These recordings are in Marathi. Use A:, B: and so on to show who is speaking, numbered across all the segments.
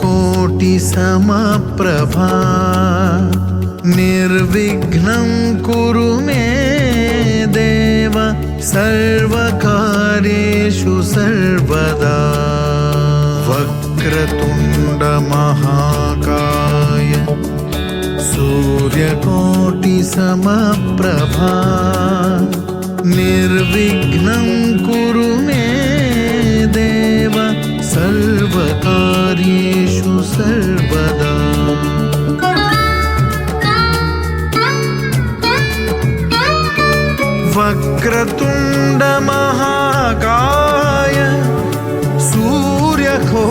A: सूर्यकोटिसमप्रभा निर्विघ्नं कुरु मे देव सर्वकार्येषु सर्वदा। वक्रतुण्डमहाकाय सूर्यकोटिसमप्रभा निर्विघ्नं कुरु मे देव सर्वकार्येषु सर्वदा। वक्रतुण्डमहाकाय सूर्यकोटिसमप्रभा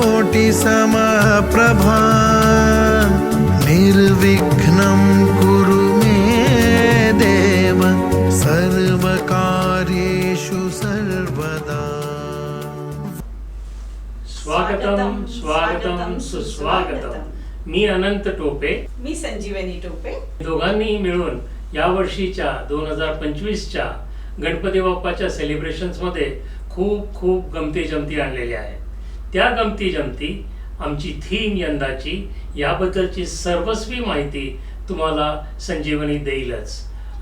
A: निर्विघ्नं कुरु मे देव सर्वकार्येषु सर्वदा।
B: स्वागतम स्वागतम सुस्वागतम। मी अनंत टोपे,
C: मी संजीवनी टोपे।
B: दोघांनी मिळून यावर्षीच्या 2025च्या गणपती बाप्पाच्या सेलिब्रेशन्समध्ये खूप खूप गमती जमती आणलेल्या आहेत। त्या गमती जमती, आमची थीम यंदाची, याबद्दलची सर्वस्वी माहिती तुम्हाला संजीवनी देईलच।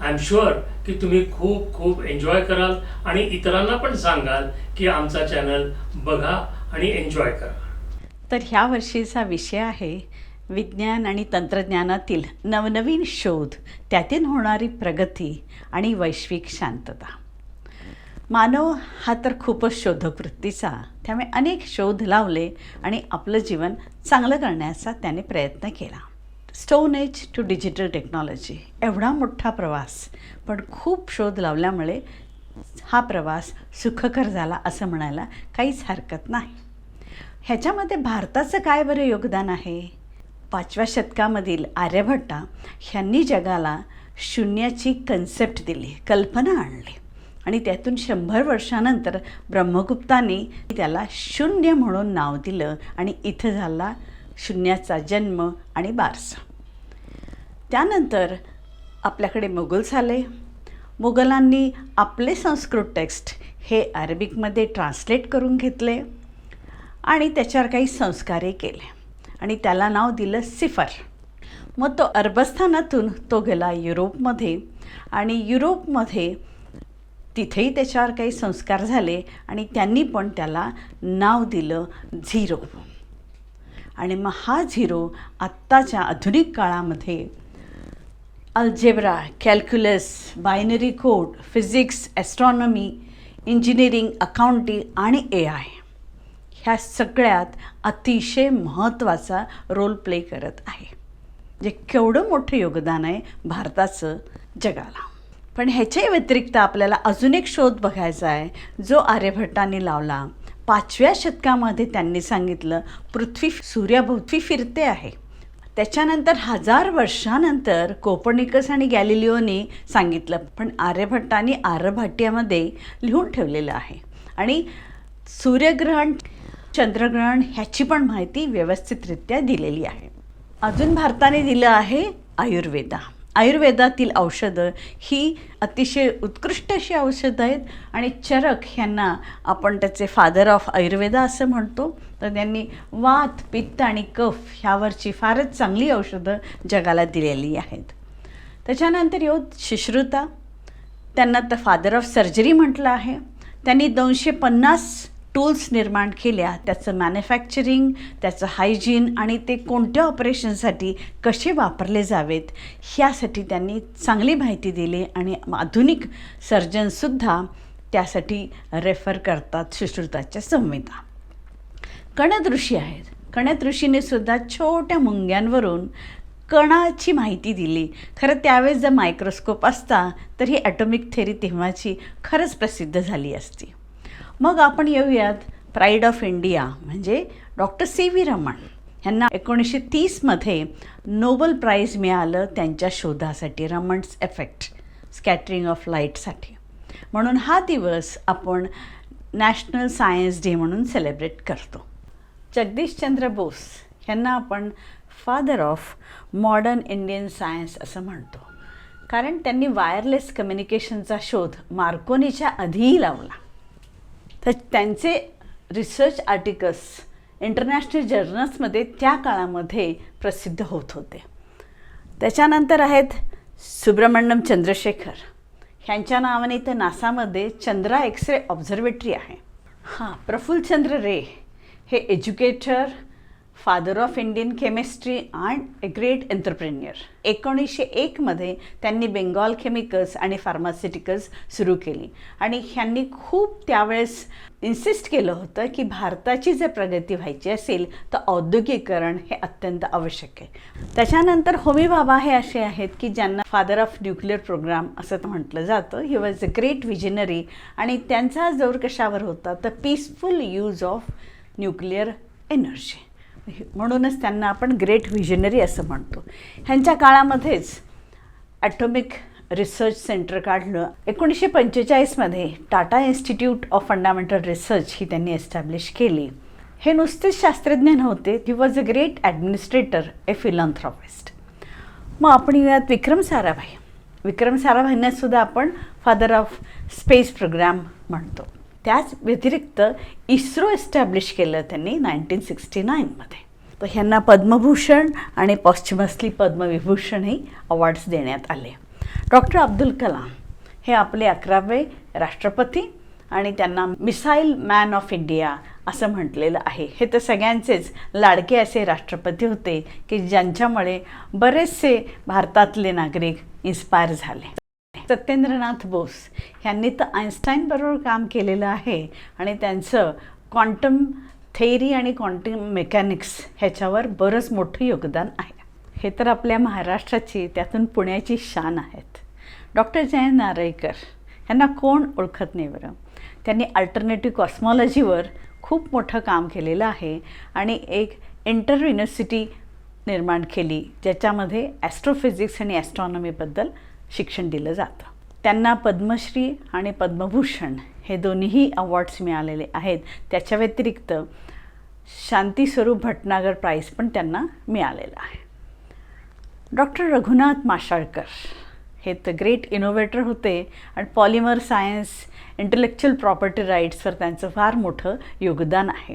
B: आय एम शुअर की तुम्ही खूप खूप एन्जॉय कराल आणि इतरांना पण सांगाल की आमचा चॅनल बघा आणि एन्जॉय करा।
C: तर ह्या वर्षीचा विषय आहे विज्ञान आणि तंत्रज्ञानातील नवनवीन शोध, त्यातून होणारी प्रगती आणि वैश्विक शांतता। मानव हा तर खूपच शोधक वृत्तीचा, त्यामुळे अनेक शोध लावले आणि आपलं जीवन चांगलं करण्याचा त्याने प्रयत्न केला। Stone age to digital technology, एवढा मोठा प्रवास, पण खूप शोध लावल्यामुळे हा प्रवास सुखकर झाला असं म्हणायला काहीच हरकत नाही। ह्याच्यामध्ये भारताचं काय बरं योगदान आहे? 5व्या शतकामधील आर्यभट्टा ह्यांनी जगाला शून्याची कन्सेप्ट दिली, कल्पना आणली, आणि त्यातून 100 वर्षानंतर ब्रह्मगुप्तांनी त्याला शून्य म्हणून नाव दिलं आणि इथं झाला शून्याचा जन्म आणि बारसा। त्यानंतर आपल्याकडे मुघल्स आले। मुघलांनी आपले संस्कृत टेक्स्ट हे अरेबिकमध्ये ट्रान्सलेट करून घेतले आणि त्याच्यावर काही संस्कारही केले आणि त्याला नाव दिलं सिफर। मग तो अरबस्थानातून तो गेला युरोपमध्ये आणि युरोपमध्ये तिथेही त्याच्यावर काही संस्कार झाले आणि त्यांनी पण त्याला नाव दिलं झिरो। आणि मग हा झिरो आत्ताच्या आधुनिक काळामध्ये algebra, calculus, binary code, physics, astronomy, engineering, accounting आणि AI ह्या सगळ्यात अतिशय महत्त्वाचा रोल प्ले करत आहे। जे केवढं मोठं योगदान आहे भारताचं जगाला। पण ह्याच्या व्यतिरिक्त आपल्याला अजून एक शोध बघायचा आहे जो आर्यभट्टांनी लावला। 5व्या शतकामध्ये त्यांनी सांगितलं पृथ्वी सूर्याभोवती फिरते आहे। त्याच्यानंतर 1000 वर्षानंतर कोपर्निकस आणि गॅलिलिओनी सांगितलं, पण आर्यभट्टांनी आर्यभट्ट्यामध्ये लिहून ठेवलेलं आहे आणि सूर्यग्रहण, चंद्रग्रहण ह्याची पण माहिती व्यवस्थितरित्या दिलेली आहे। अजून भारताने दिलं आहे आयुर्वेदा। आयुर्वेदातील औषधं ही अतिशय उत्कृष्ट अशी औषधं आहेत आणि चरक ह्यांना आपण त्याचे फादर ऑफ आयुर्वेदा असं म्हणतो। तर त्यांनी वात, पित्त आणि कफ ह्यावरची फारच चांगली औषधं जगाला दिलेली आहेत। त्याच्यानंतर सुश्रुता, त्यांना तर फादर ऑफ सर्जरी म्हटलं आहे। त्यांनी 250 टूल्स निर्माण केल्या, त्याचं मॅन्युफॅक्चरिंग, त्याचं हायजीन आणि ते कोणत्या ऑपरेशनसाठी कसे वापरले जावेत ह्यासाठी त्यांनी चांगली माहिती दिली आणि आधुनिक सर्जनसुद्धा त्यासाठी रेफर करतात सुश्रुताच्या संहिता। कणद ऋषी आहेत। कणद ऋषीने सुद्धा छोट्या मुंग्यांवरून कणाची माहिती दिली। खरं त्यावेळेस जर मायक्रोस्कोप असता तर ही ॲटॉमिक थेअरी तेव्हाची खरंच प्रसिद्ध झाली असती। मग आपण येऊयात प्राईड ऑफ इंडिया म्हणजे डॉक्टर CV रमण। ह्यांना 1930मध्ये नोबल प्राईज मिळालं त्यांच्या शोधासाठी, रमण्स इफेक्ट, स्कॅटरिंग ऑफ लाईटसाठी। म्हणून हा दिवस आपण नॅशनल सायन्स डे म्हणून सेलिब्रेट करतो। जगदीशचंद्र बोस ह्यांना आपण father of modern Indian science असं म्हणतो, कारण त्यांनी वायरलेस कम्युनिकेशनचा शोध मार्कोनीच्या आधीही लावला। तर त्यांचे रिसर्च आर्टिकल्स इंटरनॅशनल जर्नल्समध्ये त्या काळामध्ये प्रसिद्ध होत होते. त्याच्यानंतर आहेत सुब्रमण्यम चंद्रशेखर. ह्यांच्या नावाने इथं नासामध्ये चंद्रा एक्सरे ऑब्झर्वेटरी आहे. प्रफुल्लचंद्र रे हे educator, father of Indian chemistry and a great entrepreneur. 1901मध्ये त्यांनी बेंगॉल केमिकल्स आणि फार्मास्युटिकल्स सुरू केली आणि ह्यांनी खूप त्यावेळेस इन्सिस्ट केलं होतं की भारताची जर प्रगती व्हायची असेल तर औद्योगिकरण हे अत्यंत आवश्यक आहे. त्याच्यानंतर होमी भाभा हे असे आहेत की ज्यांना फादर ऑफ न्यूक्लिअर प्रोग्राम असं म्हटलं जातं. ही वॉज अ ग्रेट विजनरी आणि त्यांचा जोर कशावर होता तर peaceful use of nuclear energy, म्हणूनच त्यांना आपण ग्रेट व्हिजनरी असं म्हणतो. ह्यांच्या काळामध्येच ॲटॉमिक रिसर्च सेंटर काढलं. 1945मध्ये Tata institute of fundamental research ही त्यांनी एस्टॅब्लिश केली. हे नुसतेच शास्त्रज्ञ नव्हते, he was a great administrator, a philanthropist. मग आपण येऊयात विक्रम साराभाई. विक्रम साराभाईंनासुद्धा आपण फादर ऑफ स्पेस प्रोग्राम म्हणतो. त्याच व्यतिरिक्त इस्रो एस्टॅब्लिश केलं त्यांनी 1969मध्ये. तर ह्यांना पद्मभूषण आणि पॉस्च्युमसली पद्मविभूषणही अवॉर्ड्स देण्यात आले. डॉक्टर अब्दुल कलाम हे आपले 11वे राष्ट्रपती आणि त्यांना मिसाईल मॅन ऑफ इंडिया असं म्हटलेलं आहे. हे तर सगळ्यांचेच लाडके असे राष्ट्रपती होते की ज्यांच्यामुळे बरेचसे भारतातले नागरिक इन्स्पायर झाले. सत्येंद्रनाथ बोस ह्यांनी तर आईन्स्टाईनबरोबर काम केलेलं आहे आणि त्यांचं क्वांटम थेअरी आणि क्वांटम मेकॅनिक्स ह्याच्यावर बरंच मोठं योगदान आहे. हे तर आपल्या महाराष्ट्राची, त्यातून पुण्याची शान आहेत. डॉक्टर जयंत नारळीकर ह्यांना कोण ओळखत नाही बरं. त्यांनी अल्टरनेटिव्ह कॉस्मॉलॉजीवर खूप मोठं काम केलेलं आहे आणि एक इंटर युनिव्हर्सिटी निर्माण केली ज्याच्यामध्ये ॲस्ट्रोफिजिक्स आणि ॲस्ट्रॉनॉमीबद्दल शिक्षण दिलं जातं. त्यांना पद्मश्री आणि पद्मभूषण हे दोन्हीही अवॉर्ड्स मिळालेले आहेत. त्याच्या व्यतिरिक्त शांतीस्वरूप भटनागर प्राईज पण त्यांना मिळालेलं आहे. डॉक्टर रघुनाथ माशाळकर हे तर ग्रेट इनोव्हेटर होते आणि पॉलिमर सायन्स, इंटेलेक्च्युअल प्रॉपर्टी राईट्सवर त्यांचं फार मोठं योगदान आहे.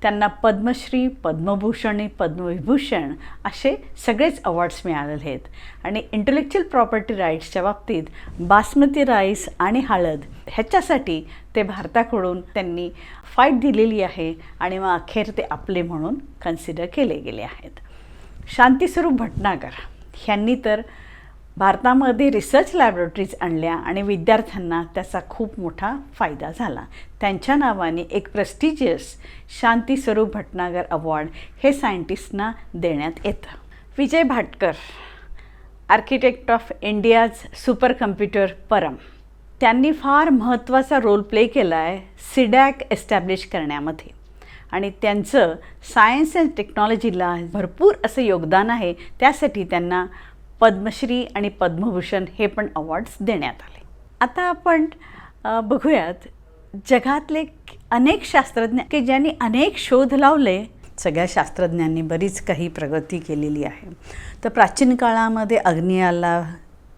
C: त्यांना पद्मश्री, पद्मभूषण आणि पद्मविभूषण असे सगळेच अवॉर्ड्स मिळालेले आहेत. आणि इंटेलेक्च्युअल प्रॉपर्टी राईट्सच्या बाबतीत बासमती राईस आणि हळद ह्याच्यासाठी ते भारताकडून त्यांनी फाईट दिलेली आहे आणि मग अखेर ते आपले म्हणून कन्सिडर केले गेले आहेत. शांतीस्वरूप भटनागर ह्यांनी तर भारतामध्ये रिसर्च लॅबोरेटरीज आणल्या आणि विद्यार्थ्यांना त्याचा खूप मोठा फायदा झाला. त्यांच्या नावाने एक प्रेस्टिजियस शांतीस्वरूप भटनागर अवॉर्ड हे सायंटिस्टना देण्यात येतं. Vijay Bhatkar, architect of India's super computer Param, त्यांनी फार महत्त्वाचा रोल प्ले केला आहे सिडॅक एस्टॅब्लिश करण्यामध्ये आणि त्यांचं सायन्स अँड टेक्नॉलॉजीला भरपूर असं योगदान आहे. त्यासाठी त्यांना पद्मश्री आणि पद्मभूषण हे पण अवॉर्ड्स देण्यात आले. आता आपण बघूयात जगातले अनेक शास्त्रज्ञ की ज्यांनी अनेक शोध लावले. सगळ्या शास्त्रज्ञांनी बरीच काही प्रगती केलेली आहे. तर प्राचीन काळामध्ये अग्नी आला,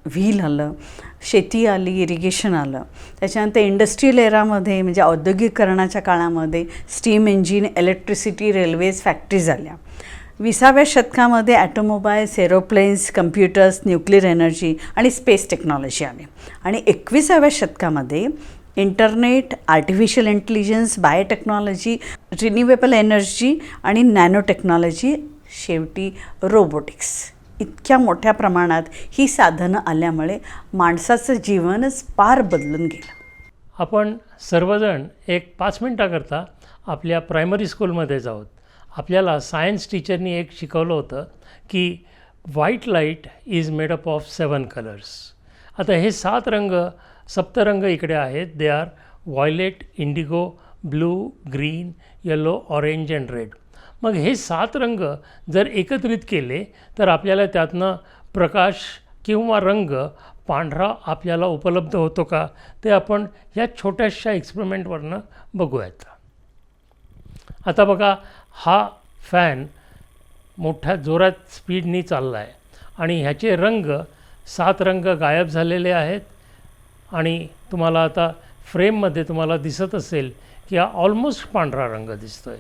C: व्हील आलं, शेती आली, इरिगेशन आलं. त्याच्यानंतर इंडस्ट्रियल एरामध्ये म्हणजे औद्योगिकरणाच्या काळामध्ये steam engine, electricity, railways, factories आल्या. 20व्या शतकामध्ये ॲटोमोबाईल्स, एरोप्लेन्स, कम्प्युटर्स, न्यूक्लिअर एनर्जी आणि स्पेस टेक्नॉलॉजी आली. आणि 21व्या शतकामध्ये internet, artificial intelligence, biotechnology, renewable energy आणि नॅनो टेक्नॉलॉजी, शेवटी रोबोटिक्स. इतक्या मोठ्या प्रमाणात ही साधनं आल्यामुळे माणसाचं जीवनच पार बदलून गेलं.
B: आपण सर्वजण एक 5 मिनटाकरता आपल्या प्रायमरी स्कूलमध्ये जाऊत. आपल्याला सायन्स टीचरनी एक शिकवलं होतं की white light is made up of 7 colours. आता हे 7 रंग, सप्तरंग इकडे आहेत. They are violet, Indigo, blue, green, yellow, orange and red. मग हे 7 रंग जर एकत्रित केले तर आपल्याला त्यातनं प्रकाश किंवा रंग पांढरा आपल्याला उपलब्ध होतो का, ते आपण या छोट्याशा एक्सपेरिमेंटवरनं बघूयात. आता बघा, हा फॅन मोठ्या जोरात स्पीडनी चालला आहे आणि ह्याचे रंग 7 रंग गायब झालेले आहेत. आणि तुम्हाला आता फ्रेममध्ये तुम्हाला दिसत असेल की हा ऑलमोस्ट पांढरा रंग दिसतो आहे.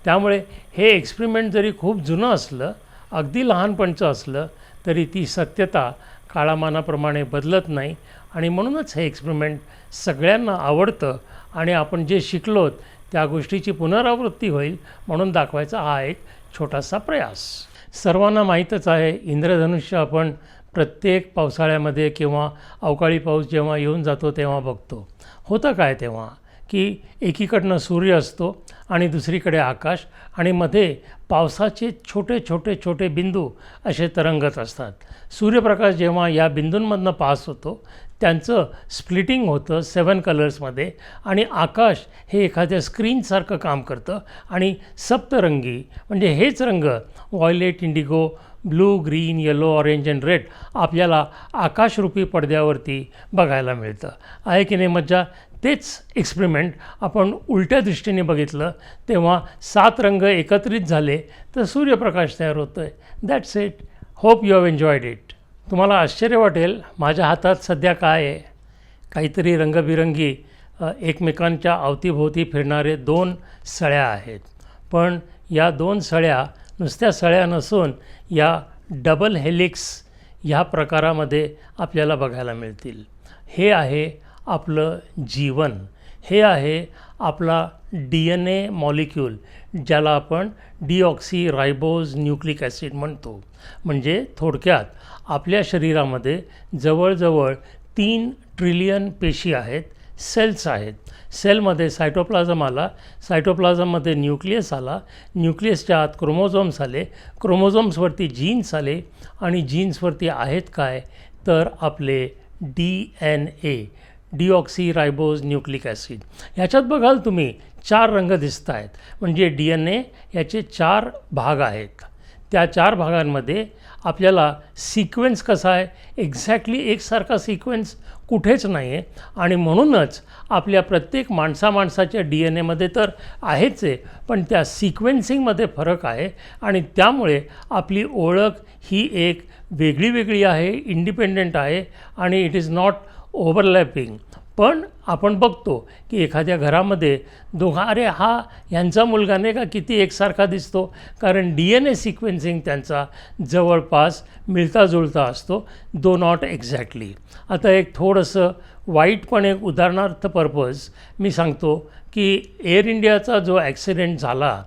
B: त्यामुळे हे एक्सपेरिमेंट जरी खूप जुनं असलं, अगदी लहानपणचं असलं, तरी ती सत्यता काळामानाप्रमाणे बदलत नाही आणि म्हणूनच हे एक्सपेरिमेंट सगळ्यांना आवडतं आणि आपण जे शिकलोत त्या गोष्टीची पुनरावृत्ती होईल म्हणून दाखवायचा हा एक छोटासा प्रयास. सर्वांना माहीतच आहे, इंद्रधनुष्य आपण प्रत्येक पावसाळ्यामध्ये किंवा अवकाळी पाऊस जेव्हा येऊन जातो तेव्हा बघतो. होतं काय तेव्हा की एकीकडनं सूर्य असतो आणि दुसरीकडे आकाश आणि मध्ये पावसाचे छोटे छोटे छोटे बिंदू असे तरंगत असतात. सूर्यप्रकाश जेव्हा या बिंदूंमधनं पास होतो त्यांचं स्प्लिटिंग होतं 7 कलर्समध्ये आणि आकाश हे एखाद्या स्क्रीनसारखं काम करतं आणि सप्तरंगी म्हणजे हेच रंग violet, Indigo, blue, green, yellow, orange and red आपल्याला आकाशरूपी पडद्यावरती बघायला मिळतं. आहे की नाही मज्जा? तेच एक्सपेरिमेंट आपण उलट्या दृष्टीने बघितलं तेव्हा 7 रंग एकत्रित झाले तर सूर्यप्रकाश तयार होतो आहे. That's it. Hope you have enjoyed it. तुम्हाला आश्चर्य वाटेल, माझ्या हातात सध्या काय आहे? काहीतरी रंगबिरंगी एकमेकांच्या अवतीभोवती फिरणारे 2 सळ्या आहेत. पण या 2 सळ्या नुसत्या सळ्या नसून या डबल हेलिक्स ह्या प्रकारामध्ये आपल्याला बघायला मिळतील. हे आहे आपलं जीवन. हे आहे आपला DNA मॉलिक्यूल ज्याला आपण डिऑक्सी रायबोज न्यूक्लिक ॲसिड म्हणतो. म्हणजे थोडक्यात आपल्या शरीरामध्ये जवळजवळ 3 ट्रिलियन पेशी आहेत, सेल्स आहेत. सेलमध्ये सायटोप्लाझम आला, सायटोप्लाझममध्ये न्यूक्लियस आला, न्यूक्लियसच्या आत क्रोमोझोम्स आले, क्रोमोझोम्सवरती जीन्स आले आणि जीन्सवरती आहेत काय तर आपले DNA डिऑक्सी रायबोज न्यूक्लिक ॲसिड. ह्याच्यात बघाल तुम्ही 4 रंग दिसत आहेत. म्हणजे DNA याचे 4 भाग आहेत. त्या 4 भागांमध्ये आपल्याला सिक्वेन्स कसा आहे, एक्झॅक्टली एकसारखा सिक्वेन्स कुठेच नाही आहे आणि म्हणूनच आपल्या प्रत्येक माणसाच्या DNAमध्ये तर आहेच आहे, पण त्या सिक्वेन्सिंगमध्ये फरक आहे आणि त्यामुळे आपली ओळख ही एक वेगळी आहे, इंडिपेंडंट आहे आणि इट इज नॉट ओव्हरलॅपिंग. पण आपण बघतो की एखाद्या घरामध्ये अरे हा ह्यांचा मुलगा नाही का किती एकसारखा दिसतो, कारण DNA सिक्वेन्सिंग त्यांचा जवळपास मिळता जुळता असतो, दो नॉट एक्झॅक्टली. आता एक थोडंसं वाईट पण एक उदाहरणार्थ पर्पज मी सांगतो की एअर इंडियाचा जो ॲक्सिडेंट झाला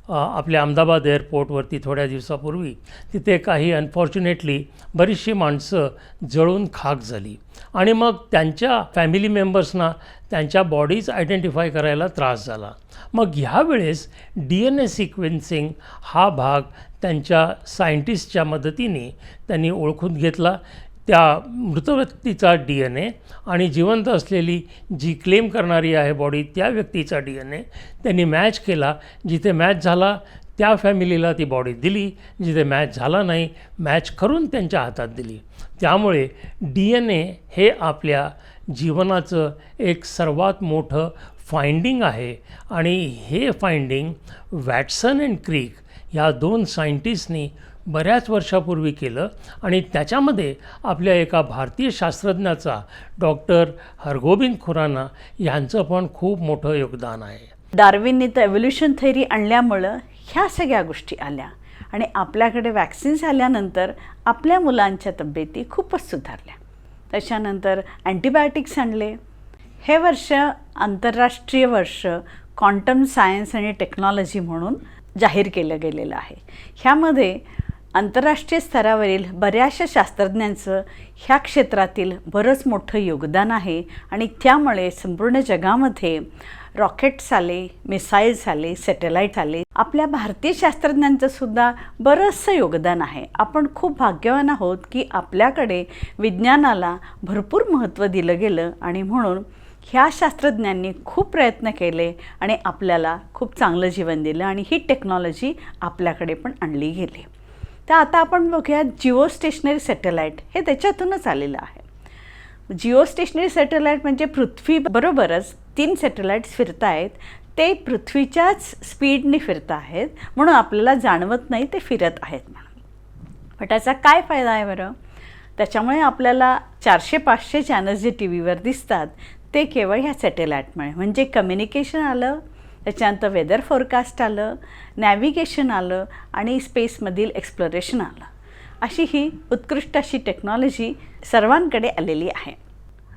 B: आपल्या अहमदाबाद एअरपोर्टवरती थोड्या दिवसापूर्वी, तिथे काही अनफॉर्च्युनेटली बरीचशी माणसं जळून खाक झाली आणि मग त्यांच्या फॅमिली मेंबर्सना त्यांच्या बॉडीज आयडेंटिफाय करायला त्रास झाला. मग ह्यावेळेस DNA सिक्वेन्सिंग हा भाग त्यांच्या सायंटिस्टच्या मदतीने त्यांनी ओळखून घेतला. त्या मृत व्यक्तीचा DNA आणि जिवंत असलेली जी क्लेम करणारी आहे बॉडी त्या व्यक्तीचा DNA त्यांनी मॅच केला. जिथे मॅच झाला त्या फॅमिलीला ती बॉडी दिली, जिथे मॅच झाला नाही मॅच करून त्यांच्या हातात दिली. त्यामुळे DNA हे आपल्या जीवनाचं एक सर्वात मोठं फाइंडिंग आहे आणि हे फाइंडिंग वॅटसन अँड क्रिक ह्या 2 सायंटिस्टनी बऱ्याच वर्षापूर्वी केलं आणि त्याच्यामध्ये आपल्या एका भारतीय शास्त्रज्ञाचा डॉक्टर हरगोबिंद खुराना यांचं पण खूप मोठं योगदान आहे.
C: डार्विनने तर एव्होल्युशन थेअरी आणल्यामुळं ह्या सगळ्या गोष्टी आल्या आणि आपल्याकडे वॅक्सिन्स आल्यानंतर आपल्या मुलांच्या तब्येती खूपच सुधारल्या. त्याच्यानंतर अँटीबायोटिक्स आणले. हे वर्ष आंतरराष्ट्रीय वर्ष क्वांटम सायन्स आणि टेक्नॉलॉजी म्हणून जाहीर केलं गेलेलं आहे. ह्यामध्ये आंतरराष्ट्रीय स्तरावरील बऱ्याचशा शास्त्रज्ञांचं ह्या क्षेत्रातील बरंच मोठं योगदान आहे आणि त्यामुळे संपूर्ण जगामध्ये रॉकेट्स आले, मिसाईल्स आले, सॅटेलाईट आले. आपल्या भारतीय शास्त्रज्ञांचं सुद्धा बरंचसं योगदान आहे. आपण खूप भाग्यवान आहोत की आपल्याकडे विज्ञानाला भरपूर महत्त्व दिलं गेलं आणि म्हणून ह्या शास्त्रज्ञांनी खूप प्रयत्न केले आणि आपल्याला खूप चांगलं जीवन दिलं आणि ही टेक्नॉलॉजी आपल्याकडे पण आणली गेली. तर आता आपण बघूया जिओ स्टेशनरी सॅटेलाईट हे त्याच्यातूनच आलेलं आहे. जिओ स्टेशनरी सॅटेलाईट म्हणजे पृथ्वीबरोबरच 3 सॅटेलाईट्स फिरत आहेत. ते पृथ्वीच्याच स्पीडने फिरत आहेत म्हणून आपल्याला जाणवत नाही ते फिरत आहेत म्हणून. पण त्याचा काय फायदा आहे बरं? त्याच्यामुळे आपल्याला 400-500 चॅनल्स जे टी व्हीवर दिसतात ते केवळ ह्या सॅटेलाईटमुळे म्हणजे कम्युनिकेशन आलं, त्याच्यानंतर वेदर फोरकास्ट आलं, नॅव्हिगेशन आलं आणि स्पेसमधील एक्सप्लोरेशन आलं. अशी ही उत्कृष्ट अशी टेक्नॉलॉजी सर्वांकडे आलेली आहे.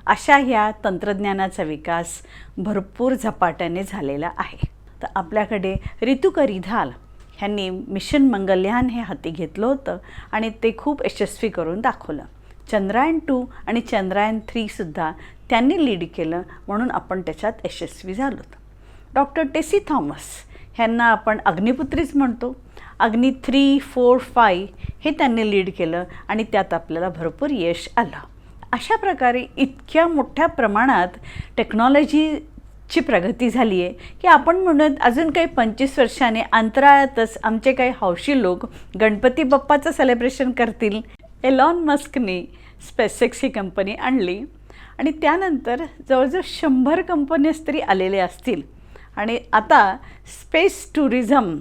C: अशा ह्या तंत्रज्ञानाचा विकास भरपूर झपाट्याने झालेला आहे. तर आपल्याकडे रितू करिधाल ह्यांनी मिशन मंगलयान हे हाती घेतलं होतं आणि ते खूप यशस्वी करून दाखवलं. चंद्रयान-2 आणि चंद्रयान-3सुद्धा त्यांनी लीड केलं, म्हणून आपण त्याच्यात यशस्वी झालो. डॉक्टर टेसी थॉमस ह्यांना आपण अग्निपुत्रीच म्हणतो. अग्नी 3, 4, 5 हे त्यांनी लीड केलं आणि त्यात आपल्याला भरपूर यश आलं. अशा प्रकारे इतक्या मोठ्या प्रमाणात टेक्नॉलॉजीची प्रगती झाली आहे की आपण म्हणत अजून काही 25 वर्षाने अंतराळातच आमचे काही हौशी लोक गणपती बाप्पाचं सेलिब्रेशन करतील. एलॉन मस्कने स्पेसएक्स ही कंपनी आणली आणि त्यानंतर जवळजवळ 100 कंपनीज तरी आलेले असतील आणि आता स्पेस टुरिझम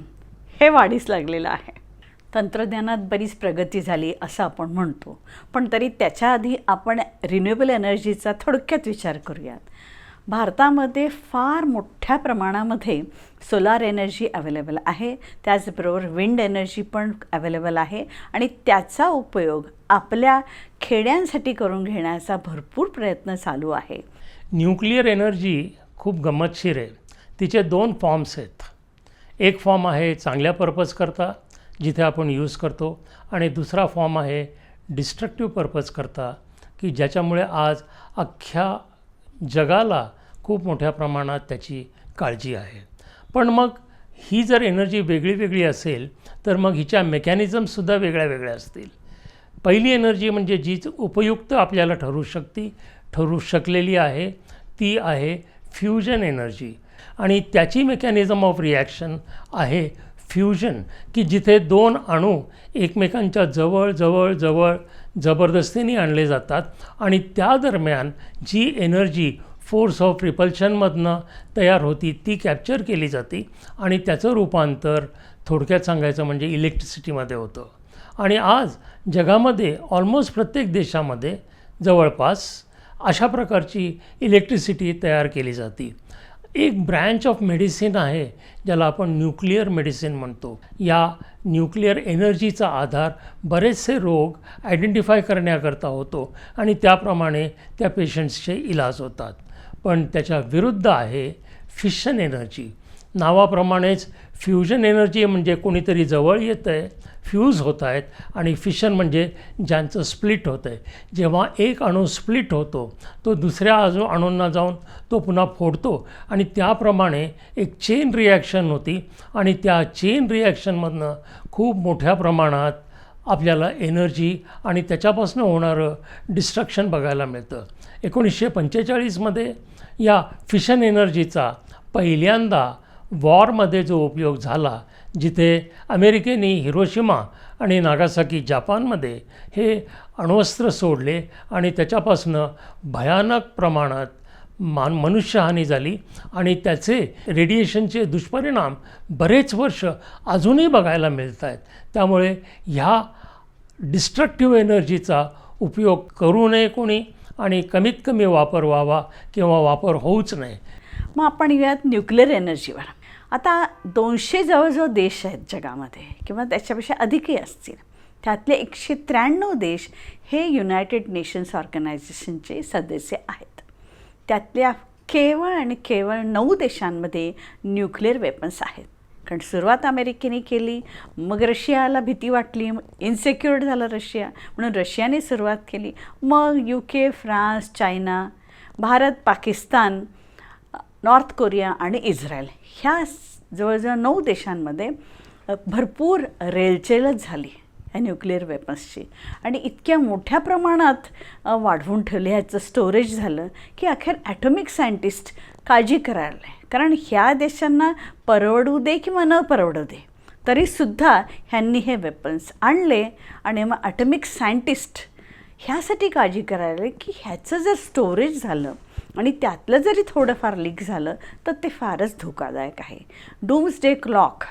C: हे वाढीस लागलेलं आहे. तंत्रज्ञानात बरीच प्रगती झाली असं आपण म्हणतो, पण तरी त्याच्या आधी आपण रिन्युएबल एनर्जीचा थोडक्यात विचार करूयात. भारतामध्ये फार मोठ्या प्रमाणामध्ये सोलार एनर्जी अवेलेबल आहे, त्याचबरोबर विंड एनर्जी पण अवेलेबल आहे आणि त्याचा उपयोग आपल्या खेड्यांसाठी करून घेण्याचा भरपूर प्रयत्न चालू आहे.
B: न्यूक्लिअर एनर्जी खूप गंमतशीर आहे. तिचे 2 फॉर्म्स आहेत. एक फॉर्म आहे चांगल्या पर्पज करता, जिथे आपण यूज करतो, आणि दुसरा फॉर्म आहे डिस्ट्रक्टिव्ह पर्पज करता, की ज्याच्यामुळे आज अख्ख्या जगाला खूप मोठ्या प्रमाणात त्याची काळजी आहे. पण मग ही जर एनर्जी वेगळी वेगळी असेल तर मग हिच्या मेकॅनिझमसुद्धा वेगळ्या वेगळ्या असतील. पहिली एनर्जी म्हणजे जीच उपयुक्त आपल्याला ठरू शकलेली आहे ती आहे फ्युजन एनर्जी, आणि त्याची मेकॅनिझम ऑफ रिॲक्शन आहे फ्युजन, की जिथे 2 अणू एकमेकांच्या जवळ जवळ जवळ जबरदस्तीने आणले जातात आणि त्या दरम्यान जी एनर्जी फोर्स ऑफ रिपल्शनमधनं तयार होती ती कॅप्चर केली जाते आणि त्याचं रूपांतर थोडक्यात सांगायचं म्हणजे इलेक्ट्रिसिटीमध्ये होतं. आणि आज जगामध्ये ऑलमोस्ट प्रत्येक देशामध्ये जवळपास अशा प्रकारची इलेक्ट्रिसिटी तयार केली जाते. एक ब्रँच ऑफ मेडिसिन आहे ज्याला आपण न्यूक्लिअर मेडिसिन म्हणतो. या न्यूक्लिअर एनर्जीचा आधार बरेचसे रोग आयडेंटिफाय करण्याकरता होतो आणि त्याप्रमाणे त्या पेशंट्सचे इलाज होतात. पण त्याच्या विरुद्ध आहे फिशन एनर्जी. नावाप्रमाणेच फ्युजन एनर्जी म्हणजे कोणीतरी जवळ येतं आहे, फ्यूज होत आहेत, आणि फिशन म्हणजे ज्यांचं स्प्लिट होतं आहे. जेव्हा एक अणू स्प्लिट होतो तो दुसऱ्या अणूंना जाऊन तो पुन्हा फोडतो आणि त्याप्रमाणे एक चेन रिॲक्शन होती आणि त्या चेन रिॲक्शनमधनं खूप मोठ्या प्रमाणात आपल्याला एनर्जी आणि त्याच्यापासून होणारं डिस्ट्रक्शन बघायला मिळतं. 1945मध्ये या फिशन एनर्जीचा पहिल्यांदा वॉरमध्ये जो उपयोग झाला, जिथे अमेरिकेने हिरोशिमा आणि नागासाकी जापानमध्ये हे अण्वस्त्र सोडले आणि त्याच्यापासनं भयानक प्रमाणात मनुष्यहानी झाली आणि त्याचे रेडिएशनचे दुष्परिणाम बरेच वर्ष अजूनही बघायला मिळत आहेत. त्यामुळे ह्या डिस्ट्रक्टिव्ह एनर्जीचा उपयोग करू नये कोणी, आणि कमीत कमी वापर व्हावा किंवा वापर होऊच नये.
C: मग आपण येऊयात न्यूक्लिअर एनर्जीवर. आता 200 जवळजवळ देश आहेत जगामध्ये किंवा त्याच्यापेक्षा अधिकही असतील. त्यातले 193 देश हे युनायटेड नेशन्स ऑर्गनायझेशनचे सदस्य आहेत. त्यातल्या केवळ 9 देशांमध्ये न्यूक्लिअर वेपन्स आहेत. कारण सुरुवात अमेरिकेने केली, मग रशियाला भीती वाटली, इन्सेक्युअर झालं रशिया, म्हणून रशियाने सुरुवात केली. मग UK, France, China, Bharat, Pakistan, north Korea आणि इस्रायल ह्या जवळजवळ 9 देशांमध्ये भरपूर रेलचेलच झाली ह्या न्यूक्लिअर वेपन्सची आणि इतक्या मोठ्या प्रमाणात वाढवून ठेवले, ह्याचं स्टोरेज झालं की अखेर ॲटॉमिक सायंटिस्ट काळजी करायला लागले. कारण ह्या देशांना परवडू दे किंवा न परवडू दे तरीसुद्धा ह्यांनी हे वेपन्स आणले आणि मग ॲटॉमिक सायंटिस्ट ह्यासाठी काळजी करायला की ह्याचं जर स्टोरेज झालं आणि त्यातलं जरी थोडंफार लीक झालं तर ते फारच धोकादायक आहे. डूम्सडे क्लॉक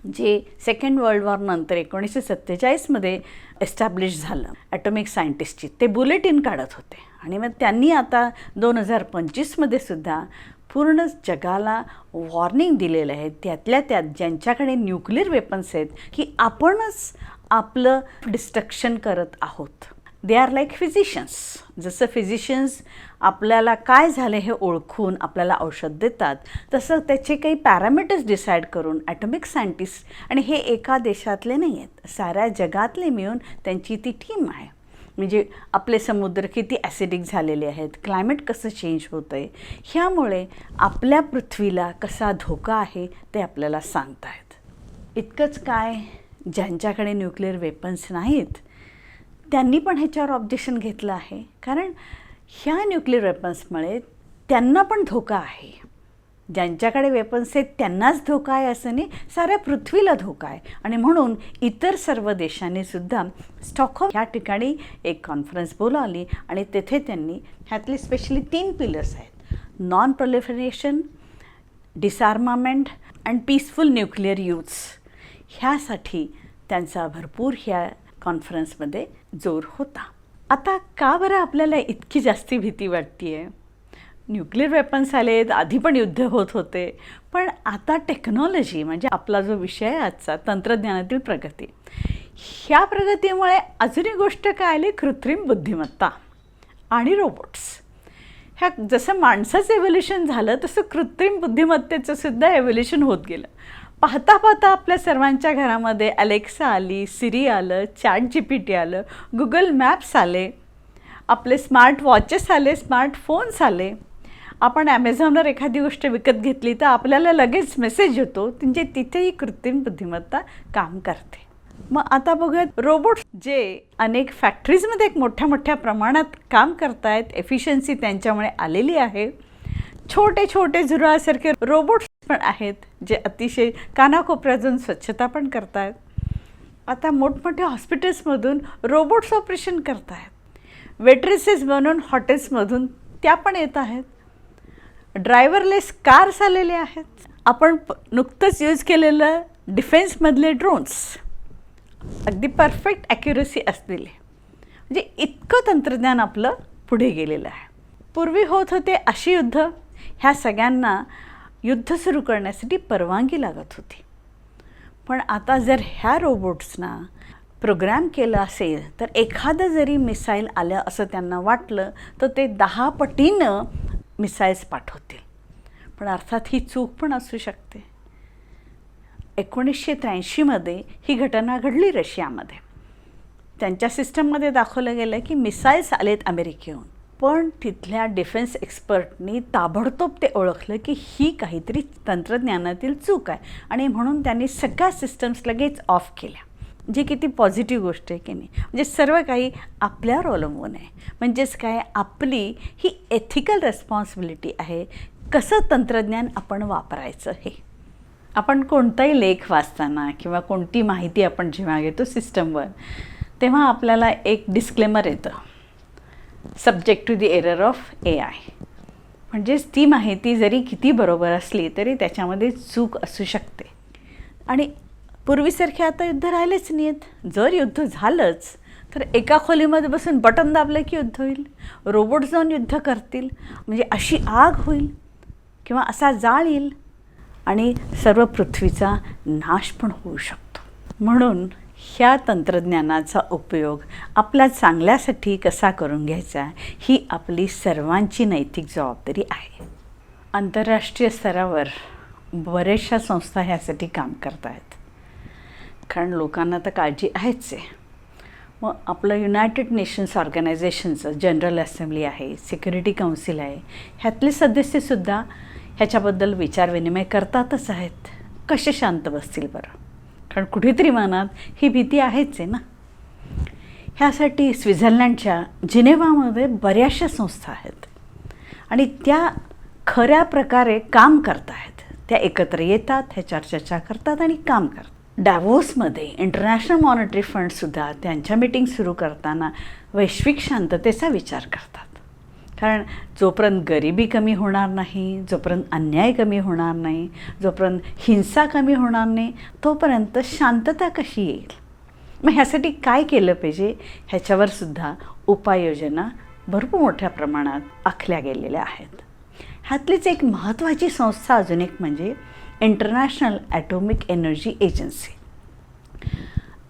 C: जे सेकंड वर्ल्ड वॉरनंतर 1947मध्ये एस्टॅब्लिश झालं ॲटॉमिक सायंटिस्टची, ते बुलेटिन काढत होते आणि मग त्यांनी आता 2025मध्ये सुद्धा पूर्ण जगाला वॉर्निंग दिलेलं आहे, त्यातल्या त्यात ज्यांच्याकडे न्यूक्लिअर वेपन्स आहेत, की आपणच आपलं डिस्ट्रक्शन करत आहोत. They are like physicians. जसं फिजिशियन्स आपल्याला काय झाले हे ओळखून आपल्याला औषध देतात, तसं त्याचे काही पॅरामीटर्स डिसाईड करून ॲटॉमिक सायंटिस्ट, आणि हे एका देशातले नाही आहेत, साऱ्या जगातले मिळून त्यांची ती टीम आहे. म्हणजे आपले समुद्र किती ॲसिडिक झालेले आहेत, क्लायमेट कसं चेंज होतं आहे, ह्यामुळे आपल्या पृथ्वीला कसा धोका आहे ते आपल्याला सांगत आहेत. इतकंच काय, ज्यांच्याकडे न्यूक्लिअर वेपन्स नाहीत त्यांनी पण ह्याच्यावर ऑब्जेक्शन घेतलं आहे, कारण ह्या न्यूक्लिअर वेपन्समुळे त्यांना पण धोका आहे. ज्यांच्याकडे वेपन्स आहेत त्यांनाच धोका आहे असं नाही, साऱ्या पृथ्वीला धोका आहे. आणि म्हणून इतर सर्व देशांनीसुद्धा स्टॉकहोम ह्या ठिकाणी एक कॉन्फरन्स बोलावली आणि तेथे त्यांनी ह्यातले स्पेशली 3 पिलर्स आहेत: non proliferation, डिसआर्मामेंट and peaceful nuclear use. ह्यासाठी त्यांचा भरपूर ह्या कॉन्फरन्समध्ये जोर होता. आता का बरं आपल्याला इतकी जास्ती भीती वाटते आहे? न्यूक्लिअर वेपन्स आलेत, आधी पण युद्ध होत होते, पण आता टेक्नॉलॉजी म्हणजे आपला जो विषय आहे आजचा, तंत्रज्ञानातील प्रगती, ह्या प्रगतीमुळे अजून एक गोष्ट काय आली, कृत्रिम बुद्धिमत्ता आणि रोबोट्स. ह्या जसं माणसाचं एव्होल्युशन झालं तसं कृत्रिम बुद्धिमत्तेचं सुद्धा एव्होल्युशन होत गेलं. पाहता पाहता आपल्या सर्वांच्या घरामध्ये अलेक्सा आली, सिरी आलं, ChatGPT आलं, गुगल मॅप्स आले, आपले स्मार्ट वॉचेस आले, स्मार्टफोन्स आले. आपण ॲमेझॉनवर एखादी गोष्ट विकत घेतली तर आपल्याला लगेच मेसेज येतो, म्हणजे तिथेही कृत्रिम बुद्धिमत्ता काम करते. मग आता बघूयात रोबोट्स, जे अनेक फॅक्टरीजमध्ये एक मोठ्या मोठ्या प्रमाणात काम करत आहेत, एफिशियन्सी त्यांच्यामुळे आलेली आहे. छोटे छोटे झुरळासारखे रोबोट्स पण आहेत, जे अतिशय कानाकोपऱ्यातून स्वच्छता पण करत आहेत. आता मोठमोठ्या हॉस्पिटल्समधून रोबोट्स ऑपरेशन करत आहेत. वेट्रेसेस बनून हॉटेल्समधून त्या पण येत आहेत. ड्रायव्हरलेस कार्स आलेले आहेत. आपण नुकतंच यूज केलेलं डिफेन्समधले ड्रोन्स, अगदी परफेक्ट ॲक्युरसी असलेले. म्हणजे इतकं तंत्रज्ञान आपलं पुढे गेलेलं आहे. पूर्वी होत होते अशी युद्ध, ह्या सगळ्यांना युद्ध सुरू करण्यासाठी परवानगी लागत होती. पण आता जर ह्या रोबोट्सना प्रोग्रॅम केलं असेल तर एखादं जरी मिसाईल आलं असं त्यांना वाटलं तर ते 10 पटीनं मिसाईल्स पाठवतील. पण अर्थात ही चूक पण असू शकते. 1983मध्ये ही घटना घडली रशियामध्ये. त्यांच्या सिस्टममध्ये दाखवलं गेलं की मिसाईल्स आलेत अमेरिकेहून, पण तिथल्या डिफेन्स एक्सपर्टनी ताबडतोब ते ओळखलं की ही काहीतरी तंत्रज्ञानातील चूक आहे, आणि म्हणून त्यांनी सगळ्या सिस्टम्स लगेच ऑफ केल्या. जी किती पॉझिटिव्ह गोष्ट आहे की नाही. म्हणजे सर्व काही आपल्यावर अवलंबून आहे. म्हणजेच काय, आपली ही एथिकल रेस्पॉन्सिबिलिटी आहे, कसं तंत्रज्ञान आपण वापरायचं हे. आपण कोणताही लेख वाचताना किंवा कोणती माहिती आपण जेव्हा घेतो सिस्टमवर, तेव्हा आपल्याला एक डिस्क्लेमर येतं, subject to the error of AI. म्हणजेच ती माहिती जरी किती बरोबर असली तरी त्याच्यामध्ये चूक असू शकते. आणि पूर्वीसारखे आता युद्ध राहिलेच नाही आहेत. जर युद्ध झालंच तर एका खोलीमध्ये बसून बटन दाबलं की युद्ध होईल, रोबोट जाऊन युद्ध करतील, म्हणजे अशी आग होईल किंवा असा जाळ येईल आणि सर्व पृथ्वीचा नाश पण होऊ शकतो. म्हणून ह्या तंत्रज्ञानाचा उपयोग आपल्या चांगल्यासाठी कसा करून घ्यायचा ही आपली सर्वांची नैतिक जबाबदारी आहे. आंतरराष्ट्रीय स्तरावर बऱ्याचशा संस्था ह्यासाठी काम करत आहेत, कारण लोकांना तर काळजी आहेच आहे. मग आपलं युनायटेड नेशन्स ऑर्गनायझेशनचं जनरल असेंब्ली आहे, सिक्युरिटी काउन्सिल आहे, ह्यातले सदस्यसुद्धा ह्याच्याबद्दल विचारविनिमय करतातच आहेत. कसे शांत बसतील बरं, कारण कुठेतरी मनात ही भीती आहेच आहे ना. ह्यासाठी स्वित्झर्लंडच्या जिनेवामध्ये बऱ्याचशा संस्था आहेत आणि त्या खऱ्या प्रकारे काम करत आहेत. त्या एकत्र येतात, ह्याच्यावर चर्चा करतात आणि काम करतात. डॅव्होसमध्ये इंटरनॅशनल मॉनिटरी फंडसुद्धा त्यांच्या मीटिंग सुरू करताना वैश्विक शांततेचा विचार करतात. कारण जोपर्यंत गरिबी कमी होणार नाही, जोपर्यंत अन्याय कमी होणार नाही, जोपर्यंत हिंसा कमी होणार नाही, तोपर्यंत शांतता कशी येईल. मग ह्यासाठी काय केलं पाहिजे ह्याच्यावर सुद्धा उपाययोजना भरपूर मोठ्या प्रमाणात आखल्या गेलेल्या आहेत. ह्यातलीच एक महत्त्वाची संस्था अजून एक म्हणजे international atomic energy agency.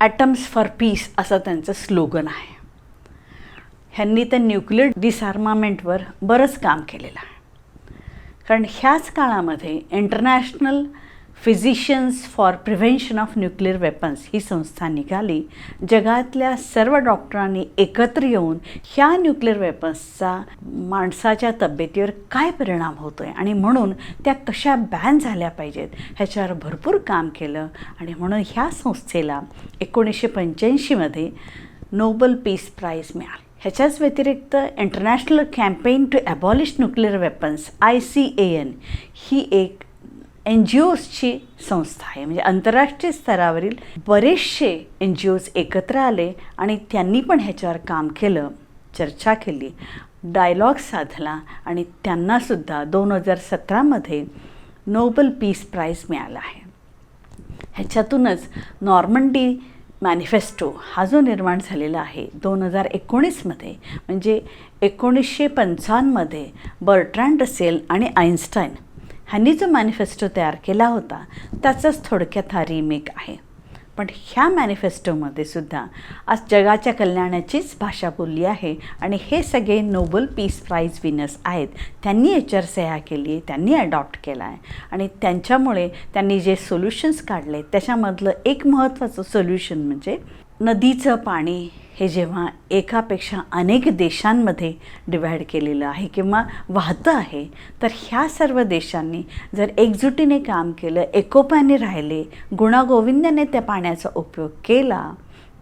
C: Atoms for peace असं त्यांचं स्लोगन आहे. ह्यांनी तर न्यूक्लिअर डिसआर्मामेंटवर बरंच काम केलेलं आहे. कारण ह्याच काळामध्ये international physicians for prevention of nuclear weapons ही संस्था निघाली. जगातल्या सर्व डॉक्टरांनी एकत्र येऊन ह्या न्यूक्लिअर वेपन्सचा माणसाच्या तब्येतीवर काय परिणाम होतो आहे आणि म्हणून त्या कशा बॅन झाल्या पाहिजेत ह्याच्यावर भरपूर काम केलं. आणि म्हणून ह्या संस्थेला 1985मध्ये नोबल पीस प्राईज मिळालं. ह्याच्याच व्यतिरिक्त international campaign to abolish nuclear weapons ICAN ही एक NGOsची संस्था आहे. म्हणजे आंतरराष्ट्रीय स्तरावरील बरेचसे NGOs एकत्र आले आणि त्यांनी पण ह्याच्यावर काम केलं, चर्चा केली, डायलॉग साधला आणि त्यांनासुद्धा 2017मध्ये नोबल पीस प्राईज मिळाला आहे. ह्याच्यातूनच नॉर्मंडी मॅनिफेस्टो हा जो निर्माण झालेला आहे 2019मध्ये, म्हणजे 1955मध्ये बर्ट्रँड रसेल आणि आईन्स्टाईन ह्यांनी जो मॅनिफेस्टो तयार केला होता त्याचाच थोडक्यात हा रिमेक आहे. पण ह्या मॅनिफेस्टोमध्ये सुद्धा आज जगाच्या कल्याणाचीच भाषा बोलली आहे आणि हे सगळे नोबल पीस प्राईज विनर्स आहेत. त्यांनी याच्यावर सह्या केली आहे, त्यांनी अडॉप्ट केला आहे आणि त्यांच्यामुळे त्यांनी जे सोल्युशन्स काढले त्याच्यामधलं एक महत्त्वाचं सोल्युशन म्हणजे नदीचं पाणी हे जेव्हा एकापेक्षा अनेक देशांमध्ये डिवाईड केलेलं आहे किंवा वाहतं आहे, तर ह्या सर्व देशांनी जर एकजुटीने काम केलं, एकोप्याने राहिले, गुणागोविंदाने त्या पाण्याचा उपयोग केला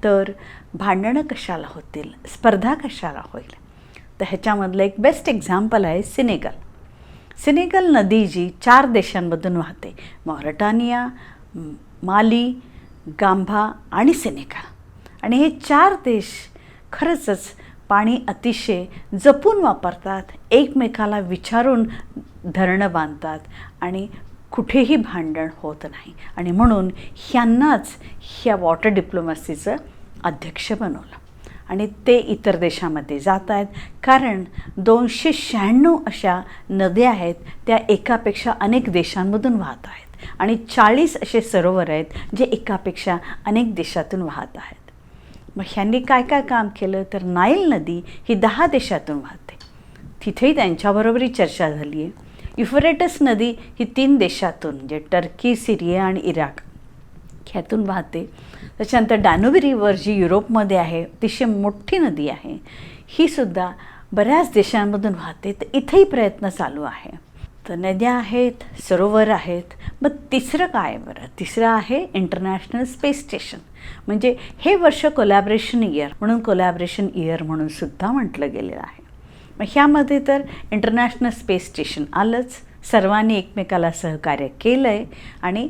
C: तर भांडणं कशाला होतील, स्पर्धा कशाला होईल. तर ह्याच्यामधलं एक बेस्ट एक्झाम्पल आहे सेनेगल. सेनेगल नदी जी 4 देशांमधून वाहते, मॉरिटानिया, माली, गांभा आणि सेनेगल. आणि हे 4 देश खरंच पाणी अतिशय जपून वापरतात, एकमेकाला विचारून धरणं बांधतात आणि कुठेही भांडण होत नाही. आणि म्हणून ह्यांनाच ह्या वॉटर डिप्लोमसीचं अध्यक्ष बनवलं आणि ते इतर देशामध्ये जात आहेत. कारण 296 अशा नद्या आहेत त्या एकापेक्षा अनेक देशांमधून वाहत आहेत आणि 40 असे सरोवर आहेत जे एकापेक्षा अनेक देशातून वाहत आहेत. मग ह्यांनी काय काय काम केलं तर नाईल नदी ही 10 देशातून वाहते, तिथेही त्यांच्याबरोबरही चर्चा झाली आहे. युफ्रेटस नदी ही 3 देशातून म्हणजे टर्की, सिरिया आणि इराक ह्यातून वाहते. त्याच्यानंतर डॅन्यूब रिव्हर जी युरोपमध्ये आहे, अतिशय मोठी नदी आहे, ही सुद्धा बऱ्याच देशांमधून वाहते. तर इथेही प्रयत्न चालू आहे. तर नद्या आहेत, सरोवर आहेत. मग तिसरं काय बरं? तिसरं आहे इंटरनॅशनल स्पेस स्टेशन. म्हणजे हे वर्ष कोलॅबरेशन इयर म्हणून कोलॅबरेशन इयर म्हणून सुद्धा म्हटलं गेलेलं आहे. मग ह्यामध्ये तर इंटरनॅशनल स्पेस स्टेशन आलंच, सर्वांनी एकमेकाला सहकार्य केलं आहे आणि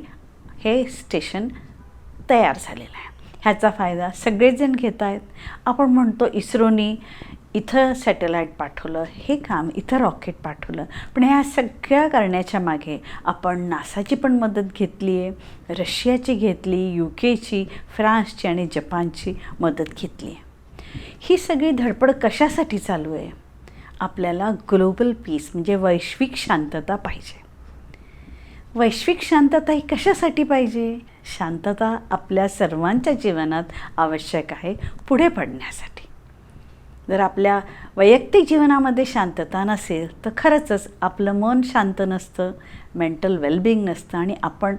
C: हे स्टेशन तयार झालेलं आहे. ह्याचा फायदा सगळेजण घेत आहेत. आपण म्हणतो इस्रोनी इथं सॅटेलाईट पाठवलं, हे काम इथं रॉकेट पाठवलं, पण ह्या सगळ्या करण्याच्या मागे आपण नासाची पण मदत घेतली आहे, रशियाची घेतली, UKची, फ्रान्सची आणि जपानची मदत घेतली आहे. ही सगळी धडपड कशासाठी चालू आहे? आपल्याला ग्लोबल पीस म्हणजे वैश्विक शांतता पाहिजे. वैश्विक शांतता ही कशासाठी पाहिजे? शांतता आपल्या सर्वांच्या जीवनात आवश्यक आहे पुढे पडण्यासाठी. जर आपल्या वैयक्तिक जीवनामध्ये शांतता नसेल तर खरंच आपलं मन शांत नसतं, मेंटल वेलबिंग नसतं आणि आपण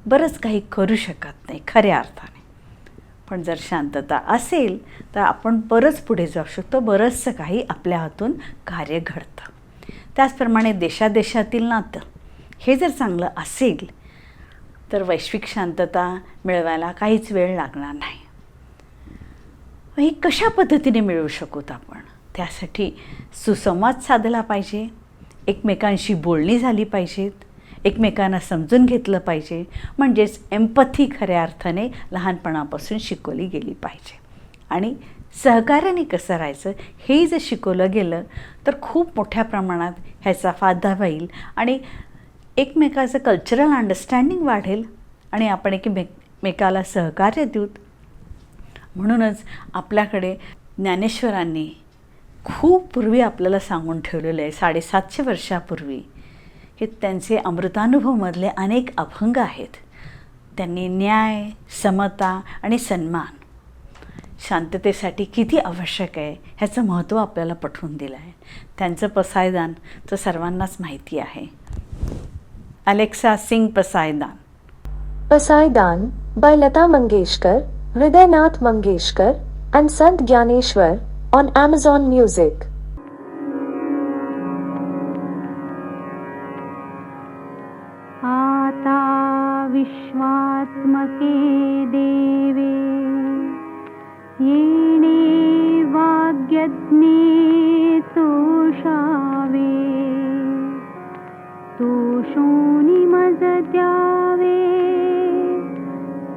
C: बरंच काही करू शकत नाही खऱ्या अर्थाने. पण जर शांतता असेल तर आपण बरंच पुढे जाऊ शकतो, बरंचसं काही आपल्या हातून कार्य घडतं. त्याचप्रमाणे देशादेशातील नातं हे जर चांगलं असेल तर वैश्विक शांतता मिळवायला काहीच वेळ लागणार नाही. ही कशा पद्धतीने मिळवू शकूत आपण? त्यासाठी सुसंवाद साधला पाहिजे, एकमेकांशी बोलणी झाली पाहिजेत, एकमेकांना समजून घेतलं पाहिजे. म्हणजेच एम्पथी खऱ्या अर्थाने लहानपणापासून शिकवली गेली पाहिजे. आणि सहकार्याने कसं राहायचं हेही जर शिकवलं गेलं तर खूप मोठ्या प्रमाणात ह्याचा फायदा होईल आणि एकमेकाचं कल्चरल अंडरस्टँडिंग वाढेल आणि आपण एकमेकाला सहकार्य देऊ. म्हणूनच आपल्याकडे ज्ञानेश्वरांनी खूप पूर्वी आपल्याला सांगून ठेवलेलं आहे, 750 वर्षापूर्वी की त्यांचे अमृतानुभवमधले अनेक अभंग आहेत. त्यांनी न्याय, समता आणि सन्मान, शांततेसाठी किती आवश्यक आहे ह्याचं महत्त्व आपल्याला पटवून दिलं आहे. त्यांचं पसायदान तर सर्वांनाच माहिती आहे. Alexa sing Pasaydan.
D: Pasaidan by Lata Mangeshkar, Hridaynath Mangeshkar, and Sant Gyaneshwar on Amazon Music.
E: आता विश्वात्मके देवे येणे वाग्यज्ञे तोषावे तोषोनी मज द्यावे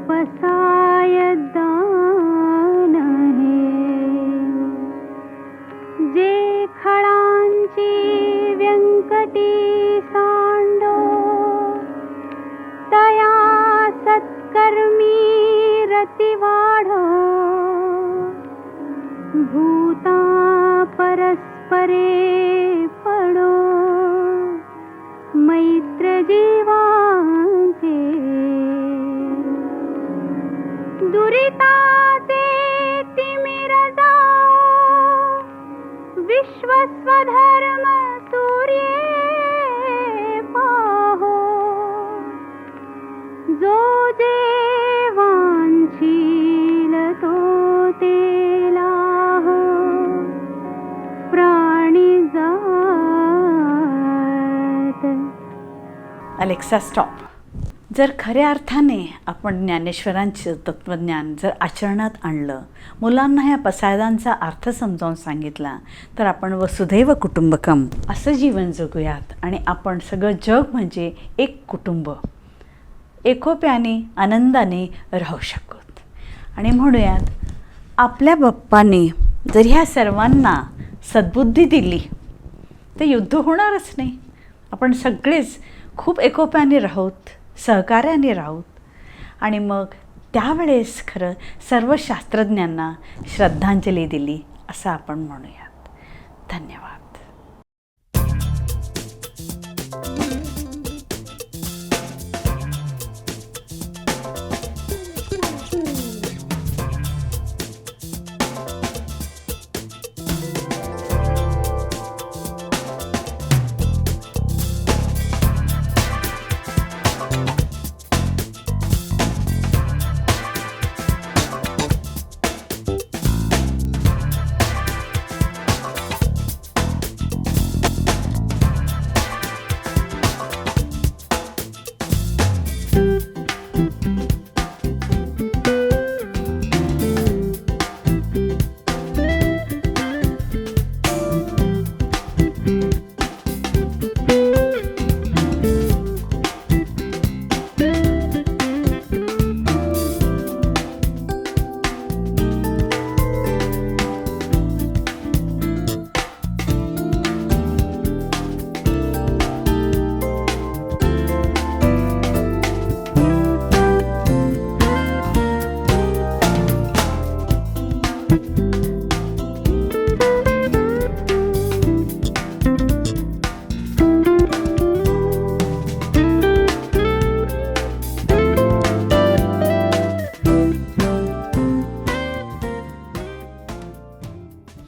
E: पसायदान हे जे खळांची व्यंकटी सांडो तया सत्कर्मी रतिवाढ भूता परस्परे पडो मैत्र जीवांचे दुरिताचे तिमिर जाओ विश्वस्वधर्म सूर्ये पाहो जो देवांशील तो तेलाह प्राणी जात.
C: Alexa stop. जर खऱ्या अर्थाने आपण ज्ञानेश्वरांचं तत्त्वज्ञान जर आचरणात आणलं, मुलांना ह्या पसायदानचा अर्थ समजावून सांगितला, तर आपण वसुधैव कुटुंबकम असं जीवन जगूयात आणि आपण सगळं जग म्हणजे एक कुटुंब एकोप्याने आनंदाने राहू शकू. आणि म्हणूयात आपल्या बाप्पाने जर ह्या सर्वांना सद्बुद्धी दिली तर युद्ध होणारच नाही. आपण सगळेच खूप एकोप्याने राहूत, सहकार्याने राहूत आणि मग त्यावेळेस खरं सर्व शास्त्रज्ञांना श्रद्धांजली दिली असं आपण म्हणूयात. धन्यवाद.